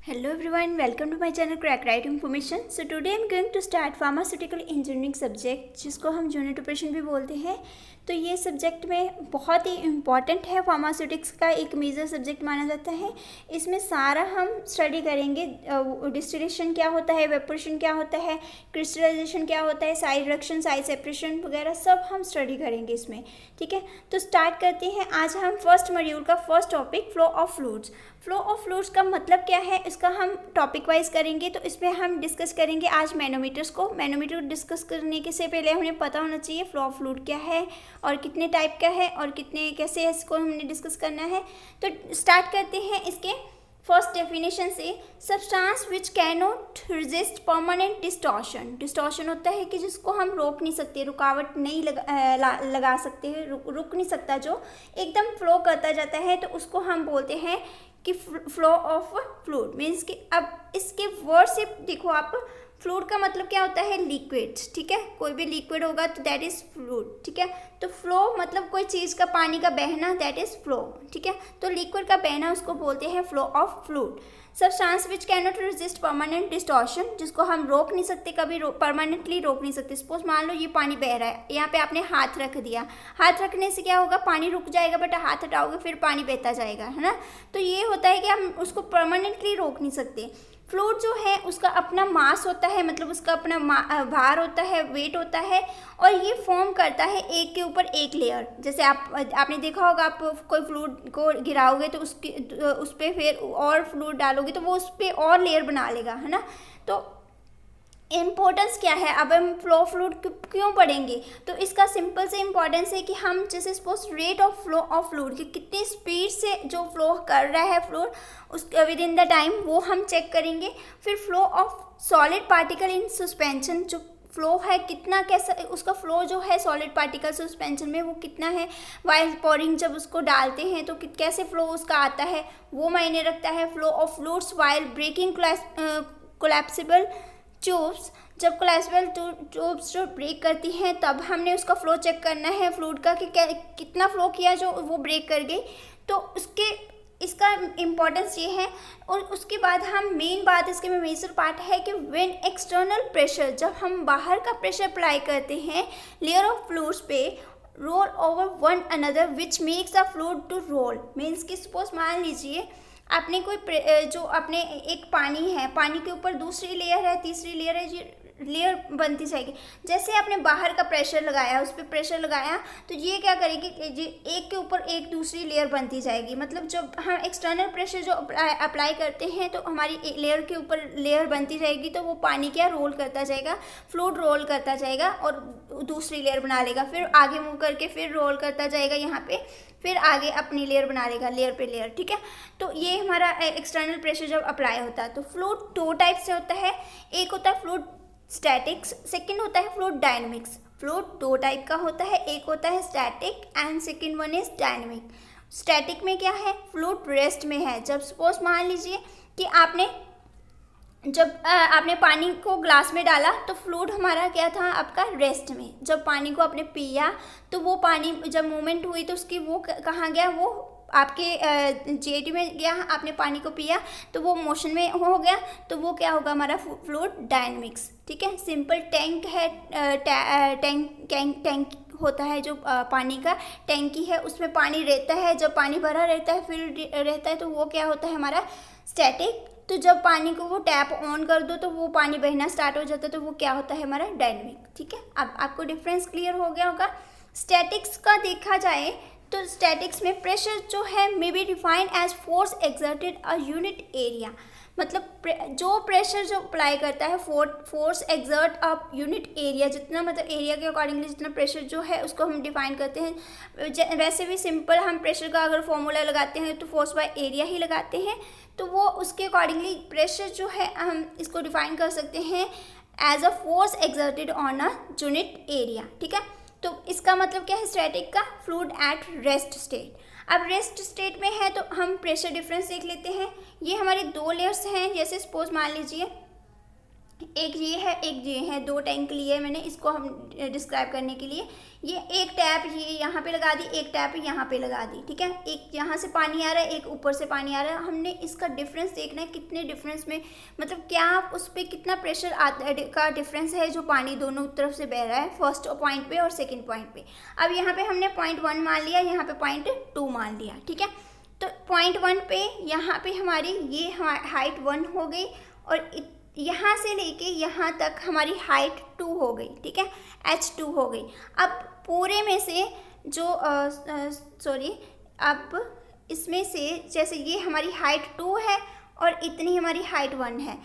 Hello everyone, welcome to my channel Crack Right Information. So today I'm going to start pharmaceutical engineering subject जिसको हम unit operation भी बोलते हैं. तो ये सब्जेक्ट में बहुत ही इम्पॉर्टेंट है, फार्मास्यूटिक्स का एक मेजर सब्जेक्ट माना जाता है. इसमें सारा हम स्टडी करेंगे. डिस्टिलेशन क्या होता है, वेपोरेशन क्या होता है, क्रिस्टलाइजेशन क्या होता है, साइड रिडक्शन, साइड सेपरेशन वगैरह सब हम स्टडी करेंगे इसमें. ठीक है, तो स्टार्ट करते हैं. आज हम फर्स्ट मॉड्यूल का first topic flow of fluids. Flow of fluids का मतलब क्या है इसका हम टॉपिक वाइज करेंगे. तो इसमें हम डिस्कस करेंगे आज मैनोमीटर्स को. मैनोमीटर डिस्कस करने के से पहले हमें पता होना चाहिए फ्लो ऑफ फ्लूइड क्या है और कितने टाइप का है और कितने कैसे इसको हमने डिस्कस करना है. तो स्टार्ट करते हैं इसके फर्स्ट डेफिनेशन से. Substance which can not resist permanent distortion. Distortion होता है कि जिसको हम रोक नहीं सकते, रुकावट नहीं लगा सकते, रुक नहीं सकता, जो एकदम फ्लो करता जाता है, तो उसको हम बोलते हैं कि फ्लो ऑफ फ्लूइड. मीन्स कि अब इसके वर्ड से देखो आप, फ्लूइड का मतलब क्या होता है, लिक्विड. ठीक है, कोई भी लिक्विड होगा तो दैट इज फ्लूइड. ठीक है, तो फ्लो मतलब कोई चीज़ का पानी का बहना, दैट इज फ्लो. ठीक है, तो लिक्विड का बहना उसको बोलते हैं flow of fluid. Substance which can not resist permanent distortion, जिसको हम रोक नहीं सकते, कभी परमानेंटली रोक नहीं सकते. सपोज मान लो ये पानी बह रहा है, यहाँ पे आपने हाथ रख दिया, हाथ रखने से क्या होगा, पानी रुक जाएगा, बट हाथ हटाओगे फिर पानी बहता जाएगा, है ना. तो ये होता है कि हम उसको परमानेंटली रोक नहीं सकते. फ्लूइड जो है उसका अपना मास होता है, मतलब उसका अपना भार होता है, वेट होता है, और ये फॉर्म करता है एक के ऊपर एक लेयर. जैसे आपने देखा होगा, आप कोई फ्लूइड को गिराओगे तो उस पर फिर और फ्लूइड डालोगे तो वो उस पर और लेयर बना लेगा, है ना. तो इम्पोर्टेंस क्या है, अब हम फ्लो फ्लूइड क्यों पढ़ेंगे, तो इसका सिंपल से इम्पोर्टेंस है कि हम जैसे suppose rate of flow of fluid कि कितनी स्पीड से जो फ्लो कर रहा है फ्लूइड उस विद इन द टाइम, वो हम चेक करेंगे. फिर flow of solid particle in suspension, जो फ्लो है कितना, कैसा उसका फ्लो जो है सॉलिड पार्टिकल सस्पेंशन में वो कितना है. वाइल पोरिंग जब उसको डालते हैं तो कैसे फ्लो उसका आता है वो मायने रखता है. Flow of fluids while breaking collapsible tubes, जब कोलैप्सिबल ट्यूब्स जो ब्रेक करती हैं तब हमने उसका फ्लो चेक करना है फ्लूइड का कि कितना फ्लो किया जो वो ब्रेक कर गई. तो इसका इम्पोर्टेंस ये है. और उसके बाद हम मेन बात इसके में मेजर पार्ट है कि व्हेन एक्सटर्नल प्रेशर, जब हम बाहर का प्रेशर अप्लाई करते हैं लेयर ऑफ फ्लूइड्स पे, roll over one another which makes the fluid to roll. Means कि सपोज मान लीजिए आपने कोई जो अपने एक पानी है, पानी के ऊपर दूसरी लेयर है, तीसरी लेयर है, ये लेयर बनती जाएगी. जैसे आपने बाहर का प्रेशर लगाया, उस पर प्रेशर लगाया, तो ये क्या करेगी, ये एक के ऊपर एक दूसरी लेयर बनती जाएगी. मतलब जब हम एक्सटर्नल प्रेशर जो अप्लाई करते हैं तो हमारी लेयर के ऊपर लेयर बनती जाएगी, तो वो पानी क्या रोल करता जाएगा, फ्लूइड रोल करता जाएगा और दूसरी लेयर बना लेगा. फिर आगे मूव करके फिर रोल करता जाएगा यहाँ पे, फिर आगे अपनी लेयर बना लेगा, लेयर पे लेयर. ठीक है, तो ये हमारा एक्सटर्नल प्रेशर जब अप्लाई होता है. तो फ्लूइड दो टाइप से होता है, एक होता है फ्लूइड स्टैटिक्स, सेकंड होता है फ्लूइड डायनेमिक्स. फ्लूइड दो टाइप का होता है, एक होता है static and second one is dynamic. Static में क्या है, फ्लूइड रेस्ट में है. जब सपोज मान लीजिए कि आपने पानी को ग्लास में डाला तो फ्लूइड हमारा क्या था, आपका रेस्ट में. जब पानी को आपने पिया तो वो पानी जब मूवमेंट हुई तो उसकी वो कहाँ गया, वो आपके जेटी में गया, आपने पानी को पिया तो वो मोशन में हो गया, तो वो क्या होगा हमारा फ्लूइड डायनेमिक्स. ठीक है, सिंपल टैंक है, टैंक होता है जो पानी का टैंकी है, उसमें पानी रहता है, जब पानी भरा रहता है फिर रहता है, तो वो क्या होता है हमारा स्टैटिक. तो जब पानी को वो टैप ऑन कर दो तो वो पानी बहना स्टार्ट हो जाता है, तो वो क्या होता है हमारा डायनेमिक. ठीक है, अब आपको डिफरेंस क्लियर हो गया होगा. स्टैटिक्स का देखा जाए तो स्टैटिक्स में प्रेशर जो है may be defined as force exerted a unit area. मतलब जो प्रेशर जो अप्लाई करता है, force exert a unit area, जितना मतलब एरिया के अकॉर्डिंगली जितना प्रेशर जो है उसको हम डिफाइन करते हैं. वैसे भी सिंपल हम प्रेशर का अगर फॉर्मूला लगाते हैं तो फोर्स बाय एरिया ही लगाते हैं, तो वो उसके अकॉर्डिंगली प्रेशर जो है हम इसको डिफाइन कर सकते हैं as a force exerted on a unit area. ठीक है, तो इसका मतलब क्या है स्टैटिक का, फ्लूइड एट रेस्ट स्टेट. अब रेस्ट स्टेट में है तो हम प्रेशर डिफरेंस देख लेते हैं. ये हमारी दो लेयर्स हैं. जैसे सपोज मान लीजिए एक ये है, दो टैंक लिए है मैंने इसको हम डिस्क्राइब करने के लिए। ये एक टैप ये यहाँ पे लगा दी, एक टैप यहाँ पे लगा दी, ठीक है। एक यहाँ से पानी आ रहा है, एक ऊपर से पानी आ रहा है। हमने इसका डिफरेंस देखना है, कितने डिफरेंस में, मतलब क्या उस पर कितना प्रेशर का डिफरेंस है जो पानी दोनों तरफ से बह रहा है, फर्स्ट पॉइंट पे और सेकेंड पॉइंट पे। अब यहाँ पे हमने पॉइंट 1 मान लिया, यहाँ पे पॉइंट 2 मान लिया, ठीक है। तो पॉइंट 1 पे यहाँ पे हमारी ये हाइट 1 हो गई और यहाँ से लेके यहाँ तक हमारी हाइट 2 हो गई, ठीक है, h2 हो गई। अब पूरे में से जो अब इसमें से जैसे ये हमारी हाइट 2 है और इतनी हमारी हाइट 1 है,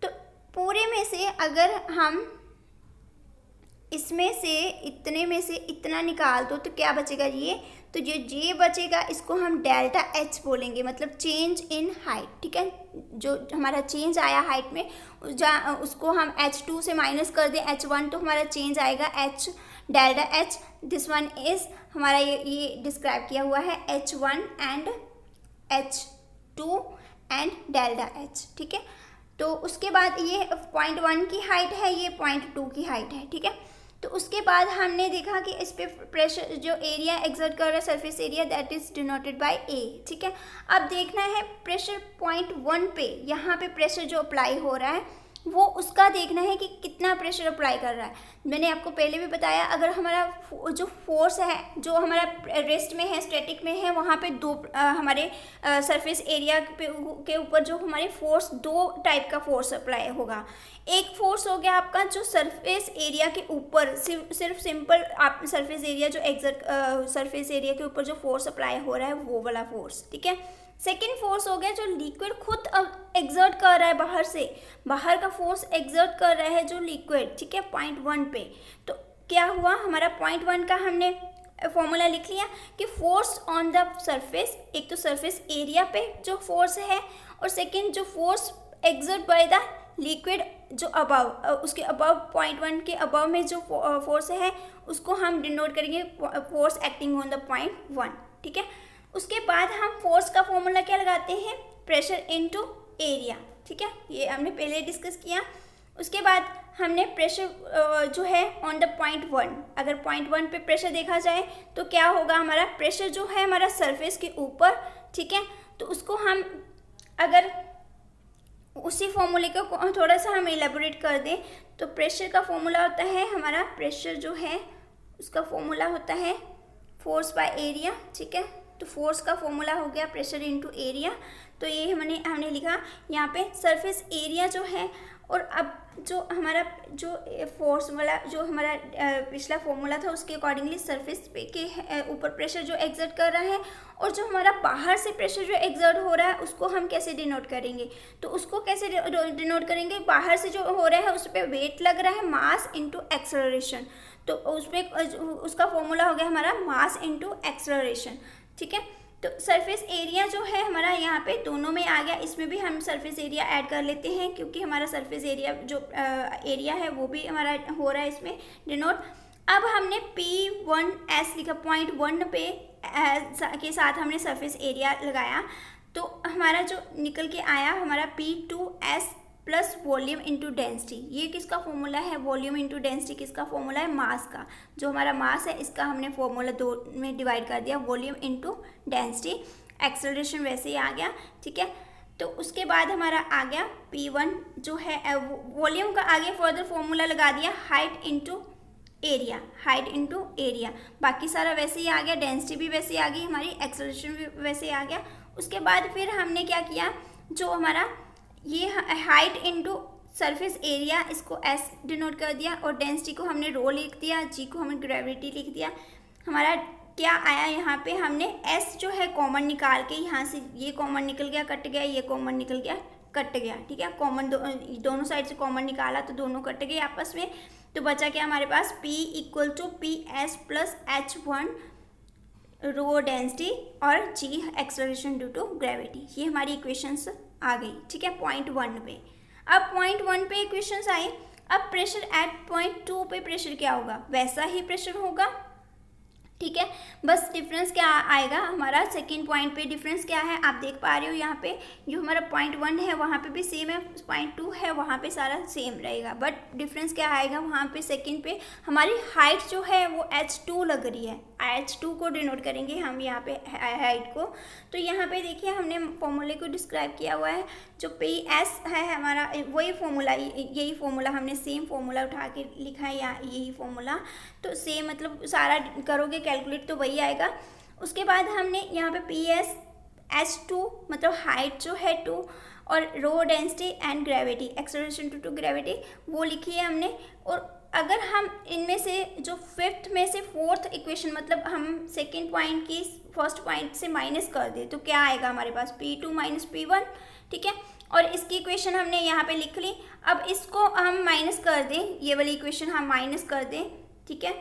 तो पूरे में से अगर हम इसमें से इतने में से इतना निकाल दो तो क्या बचेगा, ये तो जे बचेगा इसको हम डेल्टा एच बोलेंगे, मतलब चेंज इन हाइट, ठीक है। जो हमारा चेंज आया हाइट में उसको हम h2 से माइनस कर दें h1 तो हमारा चेंज आएगा h delta H. This one is हमारा ये डिस्क्राइब किया हुआ है h1 and h2 and delta H, ठीक है। तो उसके बाद ये पॉइंट 1 की हाइट है, ये पॉइंट 2 की हाइट है, ठीक है। तो उसके बाद हमने देखा कि इस पे प्रेशर जो एरिया एक्सर्ट कर रहा है surface area that is denoted by A, ठीक है। अब देखना है प्रेशर पॉइंट 1 पे, यहाँ पे प्रेशर जो अप्लाई हो रहा है वो उसका देखना है कि कितना प्रेशर अप्लाई कर रहा है। मैंने आपको पहले भी बताया अगर हमारा जो फोर्स है जो हमारा रेस्ट में है, स्टैटिक में है, वहाँ पे दो हमारे सरफेस एरिया के ऊपर जो हमारे फोर्स, दो टाइप का फोर्स अप्लाई होगा। एक फोर्स हो गया आपका जो सरफेस एरिया के ऊपर सिर्फ सिंपल आप सरफेस एरिया जो सरफेस एरिया के ऊपर जो फोर्स अप्लाई हो रहा है वो वाला फोर्स, ठीक है। सेकेंड फोर्स हो गया जो लिक्विड खुद अब एक्सर्ट कर रहा है, बाहर का फोर्स एक्सर्ट कर रहा है जो लिक्विड, ठीक है, पॉइंट 1 पे। तो क्या हुआ हमारा पॉइंट 1 का हमने फॉर्मूला लिख लिया कि फोर्स ऑन द सरफेस, एक तो सरफेस एरिया पे जो फोर्स है और सेकेंड जो force exert by the liquid जो अबव, उसके अबव पॉइंट 1 के अबव में जो फोर्स है उसको हम डिनोट करेंगे force acting on the point 1, ठीक है। उसके बाद हम फोर्स का फॉर्मूला क्या लगाते हैं, प्रेशर इनटू एरिया, ठीक है, ये हमने पहले डिस्कस किया। उसके बाद हमने प्रेशर जो है ऑन द पॉइंट 1, अगर पॉइंट 1 पे प्रेशर देखा जाए तो क्या होगा, हमारा प्रेशर जो है हमारा सरफेस के ऊपर, ठीक है। तो उसको हम अगर उसी फॉर्मूले को थोड़ा सा हम एलेबोरेट कर दें तो प्रेशर का फॉर्मूला होता है हमारा, प्रेशर जो है उसका फॉर्मूला होता है फोर्स बाय एरिया, ठीक है। तो फोर्स का फॉर्मूला हो गया प्रेशर इनटू एरिया। तो ये हमने लिखा यहाँ पे सरफेस एरिया जो है, और अब जो हमारा जो फोर्स वाला जो हमारा पिछला फॉर्मूला था उसके अकॉर्डिंगली सरफेस पे के ऊपर प्रेशर जो एक्सर्ट कर रहा है और जो हमारा बाहर से प्रेशर जो एक्सर्ट हो रहा है उसको हम कैसे डिनोट करेंगे, तो उसको कैसे डिनोट करेंगे, बाहर से जो हो रहा है उस पर वेट लग रहा है, मास इनटू एक्सेलरेशन। तो उस पर उसका फॉर्मूला हो गया हमारा मास इनटू एक्सेलरेशन, ठीक है। तो सरफेस एरिया जो है हमारा यहाँ पे दोनों में आ गया, इसमें भी हम सरफेस एरिया ऐड कर लेते हैं क्योंकि हमारा सरफेस एरिया जो एरिया है वो भी हमारा हो रहा है इसमें डिनोट। अब हमने P1S लिखा, पॉइंट 1 पे के साथ हमने सरफेस एरिया लगाया तो हमारा जो निकल के आया हमारा P2S plus volume into density. ये किसका फॉर्मूला है, वॉल्यूम इंटू डेंसिटी किसका फॉर्मूला है, मास का। जो हमारा मास है इसका हमने फॉर्मूला 2 में डिवाइड कर दिया, वॉल्यूम इंटू डेंसिटी। एक्सेलरेशन वैसे ही आ गया, ठीक है। तो उसके बाद हमारा आ गया P1 जो है वॉल्यूम का, आगे फर्दर फॉर्मूला लगा दिया height into area, height into area. बाकी सारा वैसे ही आ गया, डेंसिटी भी वैसे ही आ गई हमारी, एक्सेलरेशन भी वैसे ही आ गया। उसके बाद फिर हमने क्या किया, जो हमारा ये हाइट इंटू सरफेस एरिया इसको S डिनोट कर दिया और डेंसिटी को हमने रो लिख दिया, G को हमने ग्रेविटी लिख दिया। हमारा क्या आया यहाँ पे, हमने S जो है कॉमन निकाल के यहाँ से ये कॉमन निकल गया कट गया, ये कॉमन निकल गया कट गया, ठीक है। कॉमन दोनों साइड से कॉमन निकाला तो दोनों कट गए आपस में, तो बचा क्या हमारे पास P equal to PS plus H1 rho density और G acceleration due to gravity. ये हमारी इक्वेशंस आ गई, ठीक है, पॉइंट 1 पे। अब पॉइंट 1 पे इक्वेशंस आई, अब प्रेशर एट पॉइंट 2 पे प्रेशर क्या होगा, वैसा ही प्रेशर होगा ठीक है। बस डिफरेंस क्या आएगा हमारा सेकंड पॉइंट पे, डिफरेंस क्या है आप देख पा रहे हो यहाँ पे, जो हमारा पॉइंट 1 है वहाँ पे भी सेम है, पॉइंट 2 है वहाँ पे सारा सेम रहेगा, बट डिफरेंस क्या आएगा वहाँ पे सेकंड पे हमारी हाइट जो है वो h2 लग रही है, h2 को डिनोट करेंगे हम यहाँ पे हाइट को। तो यहाँ पे देखिए हमने फॉर्मूले को डिस्क्राइब किया हुआ है, जो पी एस है हमारा वही फॉर्मूला, यही फॉर्मूला हमने सेम फॉर्मूला उठा के लिखा है, यहाँ यही फॉर्मूला, तो सेम मतलब सारा करोगे कैलकुलेट तो वही आएगा। उसके बाद हमने यहाँ पे पी एस h2 मतलब हाइट जो है 2 और rho density and gravity acceleration to gravity वो लिखी है हमने। और अगर हम इनमें से जो फिफ्थ में से फोर्थ इक्वेशन मतलब हम सेकेंड पॉइंट की फर्स्ट पॉइंट से माइनस कर दें तो क्या आएगा हमारे पास P2 माइनस P1, ठीक है। और इसकी इक्वेशन हमने यहाँ पे लिख ली। अब इसको हम माइनस कर दें, ये वाली इक्वेशन हम माइनस कर दें, ठीक है,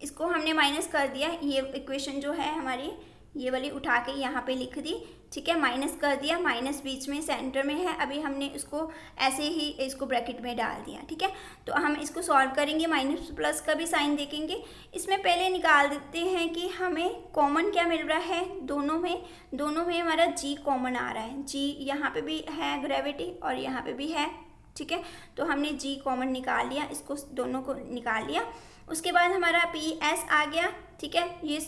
इसको हमने माइनस कर दिया, ये इक्वेशन जो है हमारी ये वाली उठा के यहाँ पे लिख दी, ठीक है, माइनस कर दिया, माइनस बीच में सेंटर में है, अभी हमने इसको ऐसे ही इसको ब्रैकेट में डाल दिया, ठीक है। तो हम इसको सॉल्व करेंगे, माइनस प्लस का भी साइन देखेंगे। इसमें पहले निकाल देते हैं कि हमें कॉमन क्या मिल रहा है, दोनों में हमारा जी कॉमन आ रहा है, जी यहाँ पे भी है ग्रेविटी और यहाँ पे भी है, ठीक है। तो हमने जी कॉमन निकाल लिया, इसको दोनों को निकाल लिया। उसके बाद हमारा पी एस आ गया, ठीक है, ये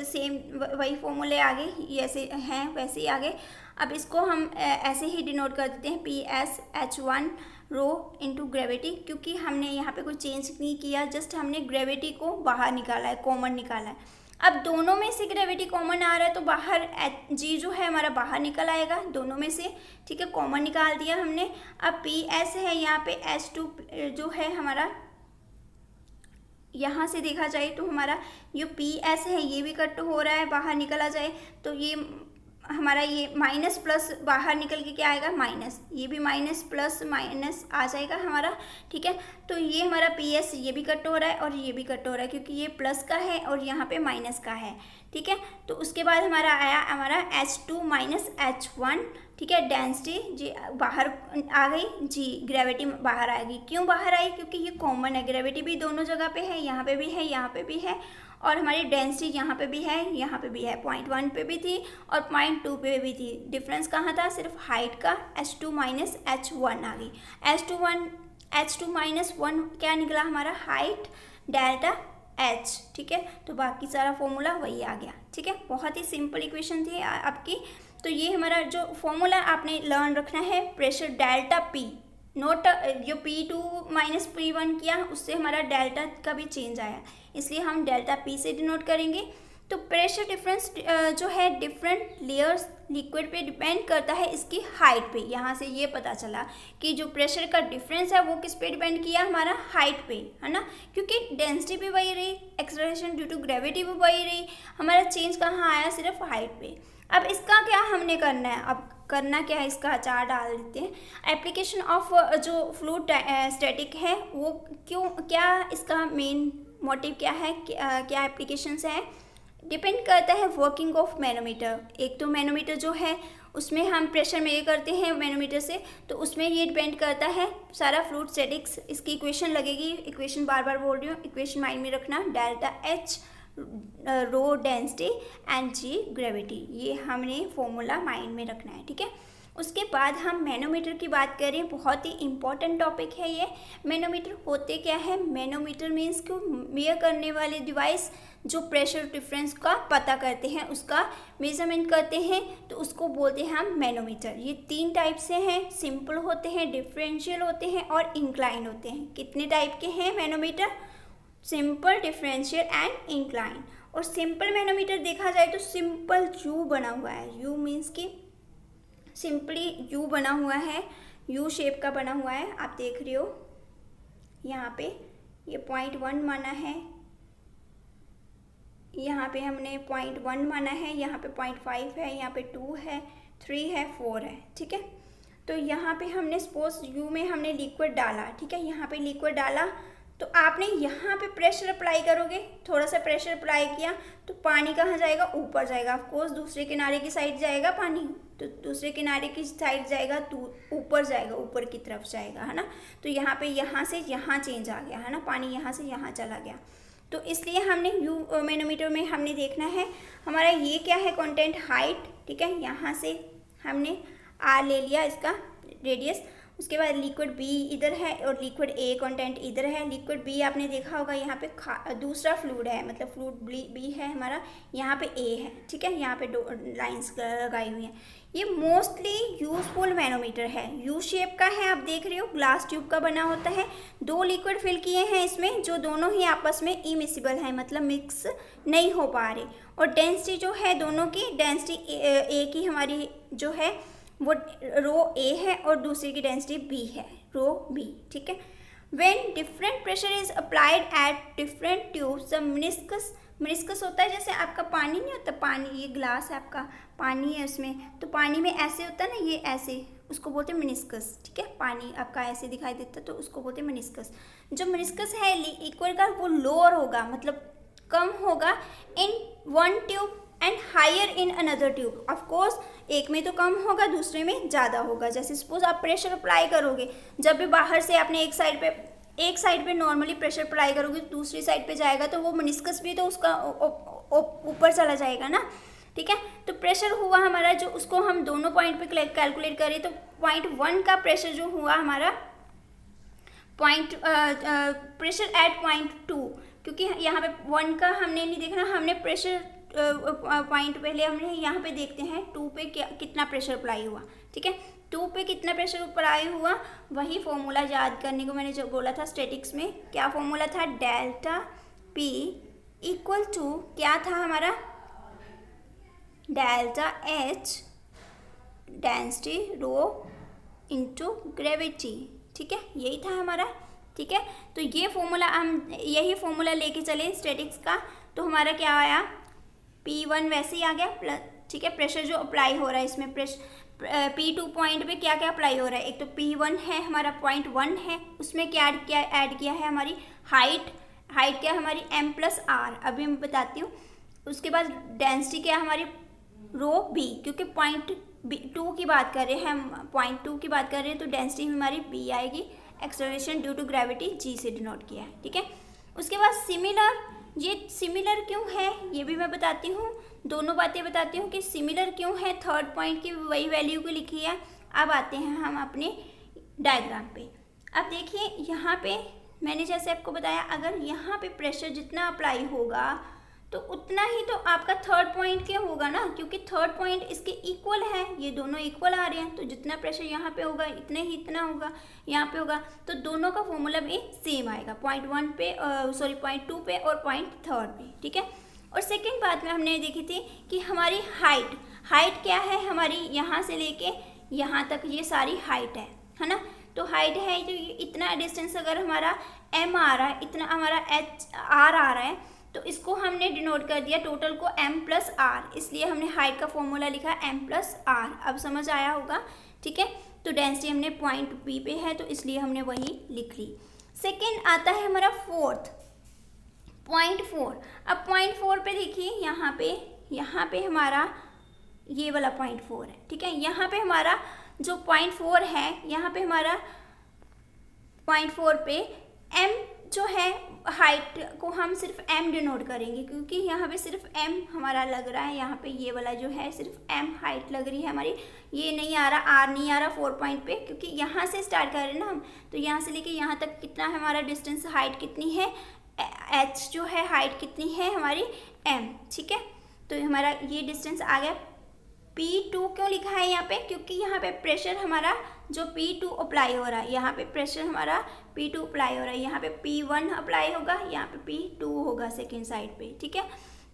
सेम वही फॉर्मूले आ गए, ऐसे हैं वैसे ही आ गए। अब इसको हम ऐसे ही डिनोट कर देते हैं P S h1 rho into gravity, क्योंकि हमने यहाँ पे कोई चेंज नहीं किया, जस्ट हमने ग्रेविटी को बाहर निकाला है, कॉमन निकाला है। अब दोनों में से ग्रेविटी कॉमन आ रहा है तो बाहर जी जो है हमारा बाहर निकल आएगा दोनों में से, ठीक है, कॉमन निकाल दिया हमने। अब पी एस है यहाँ पे h2 जो है हमारा, यहाँ से देखा जाए तो हमारा जो पी एस है ये भी कट हो रहा है, बाहर निकल आ जाए तो ये हमारा ये माइनस प्लस बाहर निकल के क्या आएगा माइनस, ये भी माइनस प्लस माइनस आ जाएगा हमारा, ठीक है। तो ये हमारा पी एस ये भी कट हो रहा है और ये भी कट हो रहा है क्योंकि ये प्लस का है और यहाँ पे माइनस का है, ठीक है। तो उसके बाद हमारा आया हमारा h2 माइनस h1, ठीक है, डेंसिटी जी बाहर आ गई, जी ग्रेविटी बाहर आएगी। क्यों बाहर आई, क्योंकि ये कॉमन है, ग्रेविटी भी दोनों जगह पे है, यहाँ पे भी है, यहाँ पे भी है, और हमारी डेंसिटी यहाँ पे भी है, यहाँ पे भी है, पॉइंट 1 पे भी थी और पॉइंट 2 पे भी थी। डिफरेंस कहाँ था, सिर्फ हाइट का, h2 माइनस h1 आ गई। h2 माइनस 1 क्या निकला हमारा, हाइट डेल्टा h, ठीक है। तो बाकी सारा फॉर्मूला वही आ गया, ठीक है। बहुत ही सिंपल इक्वेशन थी आपकी। तो ये हमारा जो फॉर्मूला आपने लर्न रखना है, प्रेशर डेल्टा P, नोट जो P2 माइनस P1 किया उससे हमारा डेल्टा का भी चेंज आया, इसलिए हम डेल्टा P से डिनोट करेंगे। तो प्रेशर डिफरेंस जो है डिफरेंट लेयर्स लिक्विड पे डिपेंड करता है इसकी हाइट पे। यहाँ से ये पता चला कि जो प्रेशर का डिफरेंस है वो किस पे डिपेंड किया, हमारा हाइट पे, है ना, क्योंकि डेंसिटी भी वही रही, एक्सेलरेशन ड्यू टू ग्रेविटी भी वही रही, हमारा चेंज कहाँ आया, सिर्फ हाइट पे। अब इसका क्या हमने करना है, अब करना क्या है, इसका चार्ट डाल देते हैं। एप्लीकेशन ऑफ जो फ्लूइड स्टैटिक है वो क्यों, क्या इसका मेन मोटिव क्या है, क्या एप्लीकेशंस है, डिपेंड करता है वर्किंग ऑफ मैनोमीटर। एक तो मैनोमीटर जो है उसमें हम प्रेशर मेजर करते हैं मैनोमीटर से, तो उसमें ये डिपेंड करता है सारा फ्लूइड स्टैटिक्स। इसकी इक्वेशन लगेगी, इक्वेशन बार बार बोल रही हूँ, इक्वेशन माइंड में रखना, delta H rho density and G gravity, ये हमने फॉर्मूला माइंड में रखना है, ठीक है। उसके बाद हम मैनोमीटर की बात करें, बहुत ही इम्पॉर्टेंट टॉपिक है ये। मैनोमीटर होते क्या है, मैनोमीटर मीन्स को मेजर करने वाले डिवाइस जो प्रेशर डिफरेंस का पता करते हैं, उसका मेजरमेंट करते हैं, तो उसको बोलते हैं हम मैनोमीटर। ये 3 टाइप से हैं, सिंपल होते हैं, डिफरेंशियल होते हैं और इंक्लाइन होते हैं। कितने टाइप के हैं manometer, simple, differential and incline. और सिंपल मैनोमीटर देखा जाए तो सिंपल यू बना हुआ है, यू मीन्स कि सिंपली यू बना हुआ है, यू शेप का बना हुआ है, आप देख रहे हो यहाँ पे, ये पॉइंट 1 माना है, यहाँ पे हमने पॉइंट 1 माना है, यहाँ पे पॉइंट 5 है, यहाँ पे 2 है, 3 है, 4 है, ठीक है। तो यहाँ पे हमने सपोज यू में हमने लिक्विड डाला, ठीक है, यहाँ पे लिक्विड डाला, तो आपने यहाँ पे प्रेशर अप्लाई करोगे, थोड़ा सा प्रेशर अप्लाई किया तो पानी कहाँ जाएगा, ऊपर जाएगा, ऑफकोर्स दूसरे किनारे की साइड जाएगा पानी, तो दूसरे किनारे की साइड जाएगा तो ऊपर जाएगा, ऊपर की तरफ जाएगा, है ना। तो यहाँ पे यहाँ से यहाँ चेंज आ गया, है ना, पानी यहाँ से यहाँ चला गया। तो इसलिए हमने यू मैनोमीटर में हमने देखना है हमारा ये क्या है कंटेंट हाइट, ठीक है, यहाँ से हमने आर ले लिया इसका रेडियस। उसके बाद लिक्विड बी इधर है और लिक्विड ए कंटेंट इधर है। लिक्विड बी आपने देखा होगा यहाँ पे दूसरा फ्लूइड है, मतलब फ्लूइड बी है हमारा, यहाँ पे ए है, ठीक है, यहाँ पे दो लाइंस लगाई हुई हैं। ये मोस्टली यूजफुल मैनोमीटर है, यू शेप का है, आप देख रहे हो ग्लास ट्यूब का बना होता है। 2 लिक्विड फिल किए हैं इसमें जो दोनों ही आपस में इमिसिबल है, मतलब मिक्स नहीं हो पा रहे। और डेंसिटी जो है दोनों की, डेंसिटी ए की हमारी जो है वो रो ए है और दूसरी की डेंसिटी बी है, रो बी, ठीक है। When different pressure is applied at different tubes the meniscus होता है, जैसे आपका पानी नहीं होता, पानी, ये ग्लास है आपका, पानी है उसमें, तो पानी में ऐसे होता है ना, ये ऐसे, उसको बोलते हैं मिनिस्कस, ठीक है। पानी आपका ऐसे दिखाई देता है तो उसको बोलते हैं मिनिस्कस। जो मिनिस्कस है लिक्विड का वो लोअर होगा, मतलब कम होगा in one tube and higher in another tube. Of course एक में तो कम होगा, दूसरे में ज़्यादा होगा। जैसे सपोज आप प्रेशर अप्लाई करोगे, जब भी बाहर से आपने एक साइड पे नॉर्मली प्रेशर अप्लाई करोगे, दूसरी साइड पे जाएगा तो वो मिनिस्कस भी तो उसका ऊपर चला जाएगा ना, ठीक है। तो प्रेशर हुआ हमारा जो, उसको हम दोनों पॉइंट पे कैलकुलेट करें तो पॉइंट 1 का प्रेशर जो हुआ हमारा प्रेशर एट पॉइंट 2, क्योंकि यहाँ पे 1 का हमने नहीं देखना, हमने प्रेशर पॉइंट पहले हमने यहाँ पे देखते हैं 2 पे कितना प्रेशर अप्लाई हुआ, ठीक है। 2 पे कितना प्रेशर अप्लाई हुआ, वही फॉर्मूला याद करने को मैंने जो बोला था स्टैटिक्स में, क्या फॉर्मूला था, डेल्टा पी इक्वल टू क्या था हमारा, delta H density rho into gravity, ठीक है, यही था हमारा, ठीक है। तो ये फॉर्मूला हम यही फॉर्मूला लेके चले स्टैटिक्स का, तो हमारा क्या आया, P1 वैसे ही आ गया प्लस, ठीक है, प्रेशर जो अप्लाई हो रहा है इसमें, P2 पॉइंट पे क्या क्या अप्लाई हो रहा है, एक तो P1 है हमारा, पॉइंट 1 है, उसमें क्या ऐड किया है हमारी हाइट क्या है हमारी M+R, अभी मैं बताती हूँ। उसके बाद डेंसिटी क्या है हमारी, रो बी, क्योंकि पॉइंट 2 की बात कर रहे हैं हम, पॉइंट 2 की बात कर रहे हैं तो डेंसिटी हमारी बी आएगी, acceleration due to gravity G से डिनोट किया है, ठीक है। उसके बाद सिमिलर, ये सिमिलर क्यों है ये भी मैं बताती हूँ, दोनों बातें बताती हूँ कि सिमिलर क्यों है, थर्ड पॉइंट की वही वैल्यू की लिखी है। अब आते हैं हम अपने डायग्राम पे। अब देखिए यहाँ पे मैंने जैसे आपको बताया, अगर यहाँ पे प्रेशर जितना अप्लाई होगा तो उतना ही तो आपका थर्ड पॉइंट क्या होगा ना, क्योंकि थर्ड पॉइंट इसके इक्वल है, ये दोनों इक्वल आ रहे हैं, तो जितना प्रेशर यहाँ पे होगा इतने ही इतना होगा यहाँ पे होगा, तो दोनों का फॉर्मूला भी सेम आएगा, पॉइंट 2 पे और पॉइंट 3 पे, ठीक है। और सेकेंड बात में हमने देखी थी कि हमारी हाइट क्या है हमारी, यहाँ से लेके यहाँ तक ये सारी हाइट है ना। तो हाइट है जो इतना डिस्टेंस अगर हमारा m आ रहा है, इतना हमारा r आ रहा है, तो इसको हमने डिनोट कर दिया टोटल को M+R, इसलिए हमने हाइट का फॉर्मूला लिखा M+R। अब समझ आया होगा, ठीक है। तो डेंसिटी हमने पॉइंट बी पे है तो इसलिए हमने वही लिख ली। सेकेंड आता है हमारा पॉइंट 4। अब पॉइंट 4 पे देखिए, यहाँ पे हमारा ये वाला पॉइंट 4 है, ठीक है। यहाँ पे हमारा जो पॉइंट 4 है, यहाँ पे हमारा पॉइंट 4 पे m जो है हाइट को हम सिर्फ m डिनोट करेंगे, क्योंकि यहाँ पे सिर्फ m हमारा लग रहा है, यहाँ पे ये वाला जो है सिर्फ m हाइट लग रही है हमारी, ये नहीं आ रहा, r नहीं आ रहा 4 पॉइंट पे, क्योंकि यहाँ से स्टार्ट कर रहे हैं ना हम, तो यहाँ से लेके यहाँ तक कितना है हमारा डिस्टेंस, हाइट कितनी है, h जो है हाइट कितनी है हमारी m, ठीक है। तो हमारा ये डिस्टेंस आ गया। P2 क्यों लिखा है यहाँ पे, क्योंकि यहाँ पे प्रेशर हमारा जो P2 अप्लाई हो रहा है, यहाँ पे प्रेशर हमारा P2 अप्लाई हो रहा है, यहाँ पे P1 अप्लाई होगा, यहाँ पे P2 होगा सेकेंड साइड पे, ठीक है।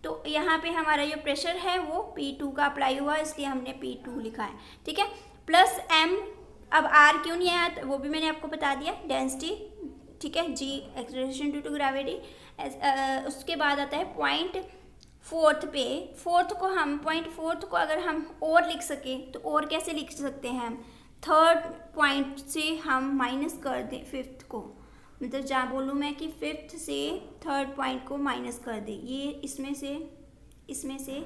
तो यहाँ पे हमारा जो प्रेशर है वो P2 का अप्लाई हुआ, इसलिए हमने P2 लिखा है, ठीक है। प्लस M, अब R क्यों नहीं आया वो भी मैंने आपको बता दिया, डेंसिटी, ठीक है, G acceleration due to gravity. उसके बाद आता है पॉइंट 4 पे, पॉइंट 4 को अगर हम और लिख सके तो और कैसे लिख सकते हैं हम, थर्ड पॉइंट से हम माइनस कर दें 5th को, मतलब जहाँ बोलूँ मैं कि 5th से थर्ड पॉइंट को माइनस कर दें, ये इसमें से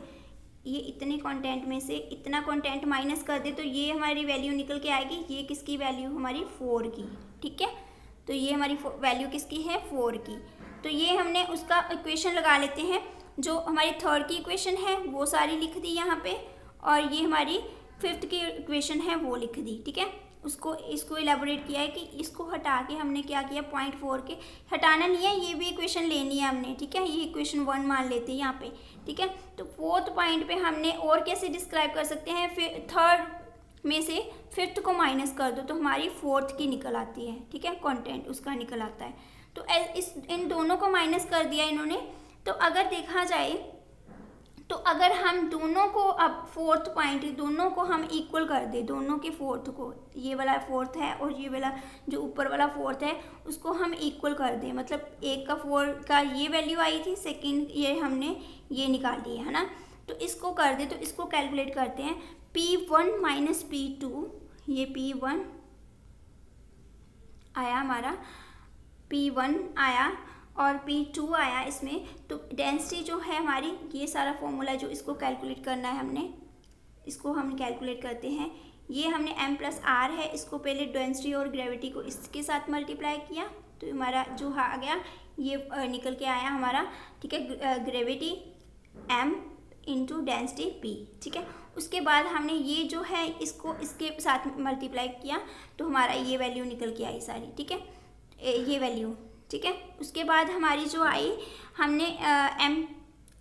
ये इतने कंटेंट में से इतना कंटेंट माइनस कर दे, तो ये हमारी वैल्यू निकल के आएगी, ये किसकी वैल्यू हमारी 4 की, ठीक है। तो ये हमारी वैल्यू किसकी है, 4 की। तो ये हमने उसका इक्वेशन लगा लेते हैं। जो हमारी थर्ड की इक्वेशन है वो सारी लिख दी यहाँ पे, और ये हमारी फिफ्थ की इक्वेशन है वो लिख दी, ठीक है। इसको इलेबोरेट किया है कि इसको हटा के हमने क्या किया, 0.4 के हटाना नहीं है, ये भी इक्वेशन लेनी है हमने, ठीक है। ये इक्वेशन 1 मान लेते हैं यहाँ पे, ठीक है। तो फोर्थ पॉइंट पे हमने और कैसे डिस्क्राइब कर सकते हैं, फिर थर्ड में से फिफ्थ को माइनस कर दो तो हमारी फोर्थ की निकल आती है, ठीक है, कंटेंट उसका निकल आता है। तो इन दोनों को माइनस कर दिया इन्होंने। तो अगर देखा जाए तो अगर हम दोनों को, अब फोर्थ पॉइंट, दोनों को हम इक्वल कर दें, दोनों के फोर्थ को, ये वाला फोर्थ है और ये वाला जो ऊपर वाला फोर्थ है उसको हम इक्वल कर दें, मतलब एक का फोर्थ का ये वैल्यू आई थी, सेकंड ये हमने ये निकाल ली है ना। तो इसको कर दे, तो इसको कैलकुलेट करते हैं। P1 माइनस P2, ये P1 आया हमारा, P1 आया और P2 आया इसमें। तो डेंसिटी जो है हमारी, ये सारा फॉर्मूला जो इसको कैलकुलेट करना है हमने, इसको हम कैलकुलेट करते हैं। ये हमने m प्लस आर है, इसको पहले डेंसिटी और ग्रेविटी को इसके साथ मल्टीप्लाई किया तो हमारा जो आ गया ये निकल के आया हमारा, ठीक है, gravity m into density p, ठीक है। उसके बाद हमने ये जो है इसको इसके साथ मल्टीप्लाई किया तो हमारा ये वैल्यू निकल के आई सारी, ठीक है, ये वैल्यू, ठीक है। उसके बाद हमारी जो आई, हमने m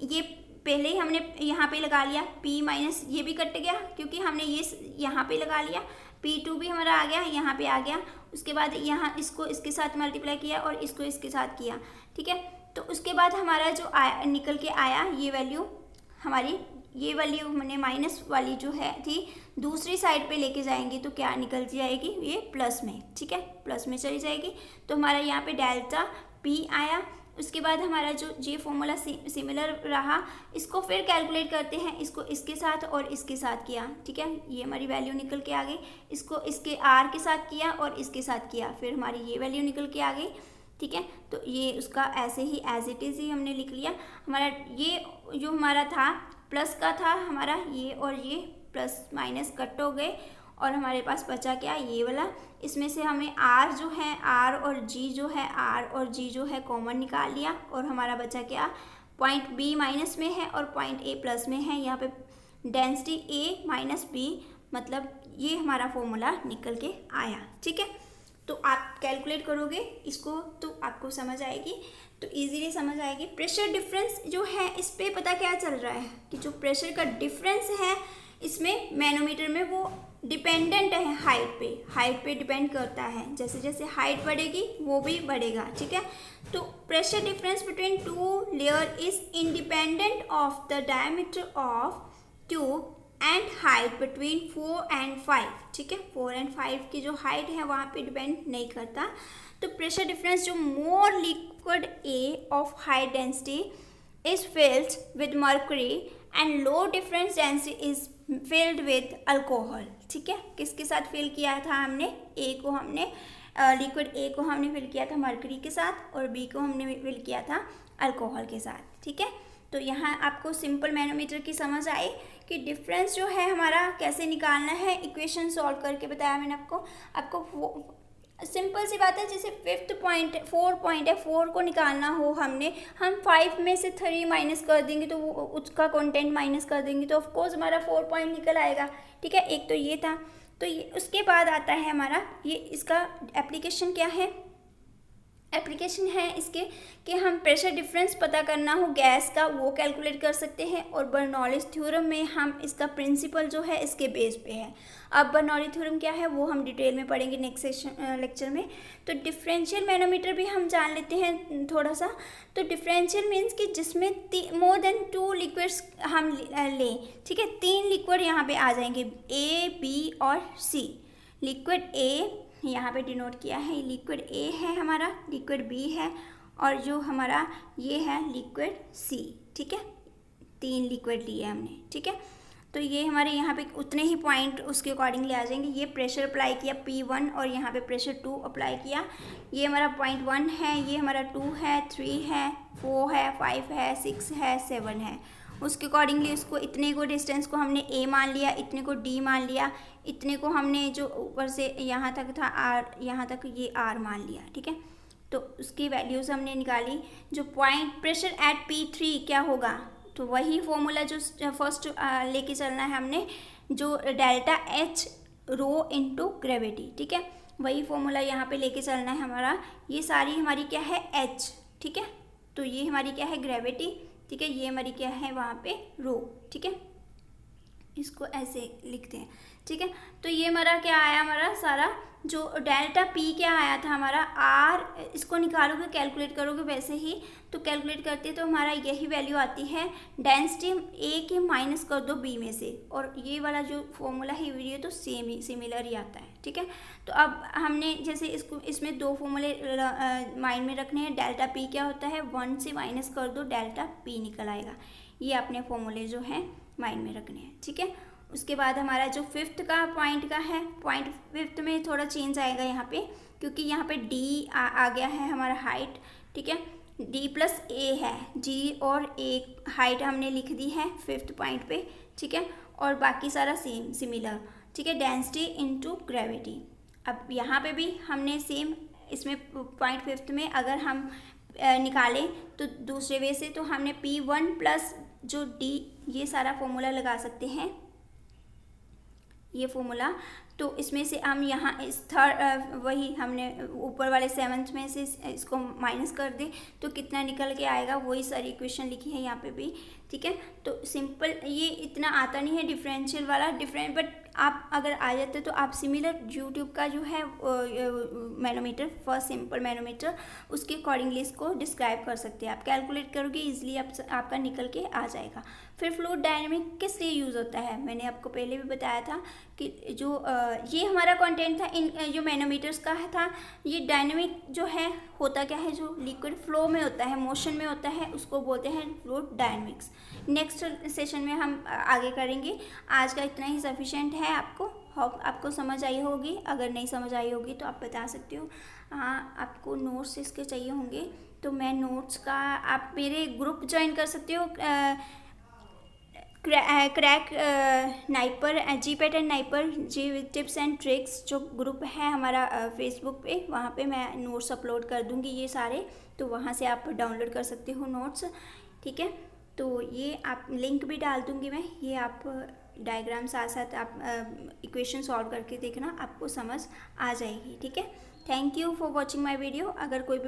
ये पहले ही हमने यहाँ पे लगा लिया, p माइनस ये भी कट गया क्योंकि हमने ये यहाँ पे लगा लिया, P2 भी हमारा आ गया, यहाँ पे आ गया। उसके बाद यहाँ इसको इसके साथ मल्टीप्लाई किया और इसको इसके साथ किया, ठीक है। तो उसके बाद हमारा जो आया, निकल के आया ये वैल्यू हमारी, ये वैल्यू हमने माइनस वाली जो है थी दूसरी साइड पे लेके जाएंगे तो क्या निकल जाएगी, ये प्लस में, ठीक है, प्लस में चली जाएगी। तो हमारा यहाँ पे डेल्टा P आया। उसके बाद हमारा जो ये फॉर्मूला सिमिलर रहा, इसको फिर कैलकुलेट करते हैं, इसको इसके साथ और इसके साथ किया, ठीक है, ये हमारी वैल्यू निकल के आ गई। इसको इसके R के साथ किया और इसके साथ किया, फिर हमारी ये वैल्यू निकल के आ गई, ठीक है। तो ये उसका ऐसे ही एज इट इज़ ही हमने लिख लिया। हमारा ये जो हमारा था प्लस का था हमारा, ये और ये प्लस माइनस कट हो गए और हमारे पास बचा क्या, ये वाला। इसमें से हमें R जो है, R और G जो है, R और G जो है कॉमन निकाल लिया और हमारा बचा क्या, पॉइंट B माइनस में है और पॉइंट A प्लस में है। यहाँ पे डेंसिटी A माइनस B, मतलब ये हमारा फॉर्मूला निकल के आया, ठीक है। तो आप कैलकुलेट करोगे इसको तो आपको समझ आएगी, तो इजीली समझ आएगी। प्रेशर डिफरेंस जो है इस पे पता क्या चल रहा है कि जो प्रेशर का डिफरेंस है इसमें मैनोमीटर में वो डिपेंडेंट है हाइट पे डिपेंड करता है। जैसे जैसे हाइट बढ़ेगी वो भी बढ़ेगा, ठीक है। तो pressure difference between two layer is independent of the diameter of tube and height between 4 and 5, ठीक है। 4 and 5 की जो हाइट है वहाँ पे डिपेंड नहीं करता। तो प्रेशर डिफरेंस जो more liquid A of high density is filled with mercury and low difference density is filled with alcohol, ठीक है। किसके साथ फिल किया था हमने, ए को हमने लिक्विड ए को हमने फिल किया था मर्करी के साथ और बी को हमने फिल किया था अल्कोहल के साथ, ठीक है। तो यहाँ आपको सिंपल मैनोमीटर की समझ आई कि डिफरेंस जो है हमारा कैसे निकालना है। इक्वेशन सॉल्व करके बताया मैंने आपको सिंपल सी बात है। जैसे फिफ्थ पॉइंट 4 पॉइंट है, 4 को निकालना हो हमने, हम 5 में से 3 माइनस कर देंगे तो वो उसका कंटेंट माइनस कर देंगे तो ऑफकोर्स हमारा 4 पॉइंट निकल आएगा, ठीक है। एक तो ये था। तो ये उसके बाद आता है हमारा ये, इसका एप्लीकेशन क्या है, एप्लीकेशन है इसके कि हम प्रेशर डिफरेंस पता करना हो गैस का वो कैलकुलेट कर सकते हैं। और बर्नौलीज थ्योरम में हम इसका प्रिंसिपल जो है इसके बेस पे है। अब बर्नौली थ्योरम क्या है वो हम डिटेल में पढ़ेंगे नेक्स्ट लेक्चर में। तो डिफरेंशियल मैनोमीटर भी हम जान लेते हैं थोड़ा सा। तो डिफरेंशियल मीन्स कि जिसमें मोर देन 2 लिक्विड्स हम लें, ठीक है। 3 लिक्विड यहाँ पे आ जाएंगे, A, B और C। लिक्विड A यहाँ पे डिनोट किया है, लिक्विड A है हमारा, लिक्विड B है और जो हमारा ये है लिक्विड C, ठीक है। 3 लिक्विड लिए हमने, ठीक है। तो ये हमारे यहाँ पे उतने ही पॉइंट उसके अकॉर्डिंगली आ जाएंगे। ये प्रेशर अप्लाई किया P1 और यहाँ पे प्रेशर 2 अप्लाई किया। ये हमारा पॉइंट 1 है, ये हमारा 2 है, 3 है, 4 है, 5 है, 6 है, 7 है। उसके अकॉर्डिंगली उसको इतने को डिस्टेंस को हमने A मान लिया, इतने को D मान लिया, इतने को हमने जो ऊपर से यहाँ तक था R, यहाँ तक ये R मान लिया, ठीक है। तो उसकी वैल्यूज़ हमने निकाली। जो पॉइंट प्रेशर एट P3 क्या होगा, तो वही फॉर्मूला जो फर्स्ट लेके चलना है हमने, जो डेल्टा H रो इनटू ग्रेविटी, ठीक है, वही फॉर्मूला यहाँ पे लेके चलना है हमारा। ये सारी हमारी क्या है H, ठीक है, तो ये हमारी क्या है ग्रेविटी, ठीक है, ये हमारी क्या है वहाँ पे रो, ठीक है, इसको ऐसे लिखते हैं, ठीक है। तो ये हमारा क्या आया, हमारा सारा जो डेल्टा पी क्या आया था हमारा आर, इसको निकालोगे कैलकुलेट करोगे वैसे ही, तो कैलकुलेट करते तो हमारा यही वैल्यू आती है। डेंसिटी ए के माइनस कर दो बी में से, और ये वाला जो फॉर्मूला है ये तो सेम ही सिमिलर ही आता है, ठीक है। तो अब हमने जैसे इसको इसमें दो फॉर्मूले माइंड में रखने हैं। डेल्टा पी क्या होता है, 1 से माइनस कर दो डेल्टा पी निकल आएगा। ये अपने फॉर्मूले जो हैं माइंड में रखने हैं, ठीक है। उसके बाद हमारा जो फिफ्थ का पॉइंट का है, पॉइंट फिफ्थ में थोड़ा चेंज आएगा यहाँ पे, क्योंकि यहाँ पे डी आ गया है हमारा हाइट, ठीक है, डी प्लस ए है, जी और ए हाइट हमने लिख दी है फिफ्थ पॉइंट पे, ठीक है, और बाकी सारा सेम सिमिलर, ठीक है, डेंसिटी इनटू ग्रेविटी। अब यहाँ पे भी हमने सेम, इसमें पॉइंट फिफ्थ में अगर हम निकालें तो दूसरे वे से, तो हमने P1 प्लस जो D, ये सारा फॉर्मूला लगा सकते हैं, ये फॉर्मूला। तो इसमें से हम यहाँ इस थर्ड वही हमने ऊपर वाले सेवन्थ में से इसको माइनस कर दे तो कितना निकल के आएगा, वही सारी इक्वेशन लिखी है यहाँ पे भी, ठीक है। तो सिंपल, ये इतना आता नहीं है डिफरेंशियल वाला, बट आप अगर आ जाते तो आप सिमिलर यूट्यूब का जो है मैनोमीटर, फर्स्ट सिंपल मैनोमीटर, उसके अकॉर्डिंगली इसको डिस्क्राइब कर सकते हैं। आप कैलकुलेट करोगे इजीली आपका निकल के आ जाएगा। फिर फ्लूइड डायनेमिक किस लिए यूज़ होता है, मैंने आपको पहले भी बताया था कि जो ये हमारा कंटेंट था इन जो मैनोमीटर्स का था। ये डायनेमिक जो है होता क्या है, जो लिक्विड फ्लो में होता है, मोशन में होता है, उसको बोलते हैं फ्लूइड डायनेमिक्स। नेक्स्ट सेशन में हम आगे करेंगे। आज का इतना ही सफिशिएंट है। आपको समझ आई होगी, अगर नहीं समझ आई होगी तो आप बता सकते हो। हाँ, आपको नोट्स इसके चाहिए होंगे तो मैं नोट्स का, आप मेरे ग्रुप ज्वाइन कर सकते हो, crack NIPER, GPAT and NIPER, G tips and tricks जो ग्रुप है हमारा फेसबुक पे, वहाँ पे मैं नोट्स अपलोड कर दूँगी ये सारे, तो वहाँ से आप डाउनलोड कर सकते हो नोट्स, ठीक है। तो ये आप लिंक भी डाल दूँगी मैं, ये आप डायग्राम साथ साथ आप इक्वेशन सॉल्व करके देखना, आपको समझ आ जाएगी, ठीक है। Thank you for watching my video. अगर कोई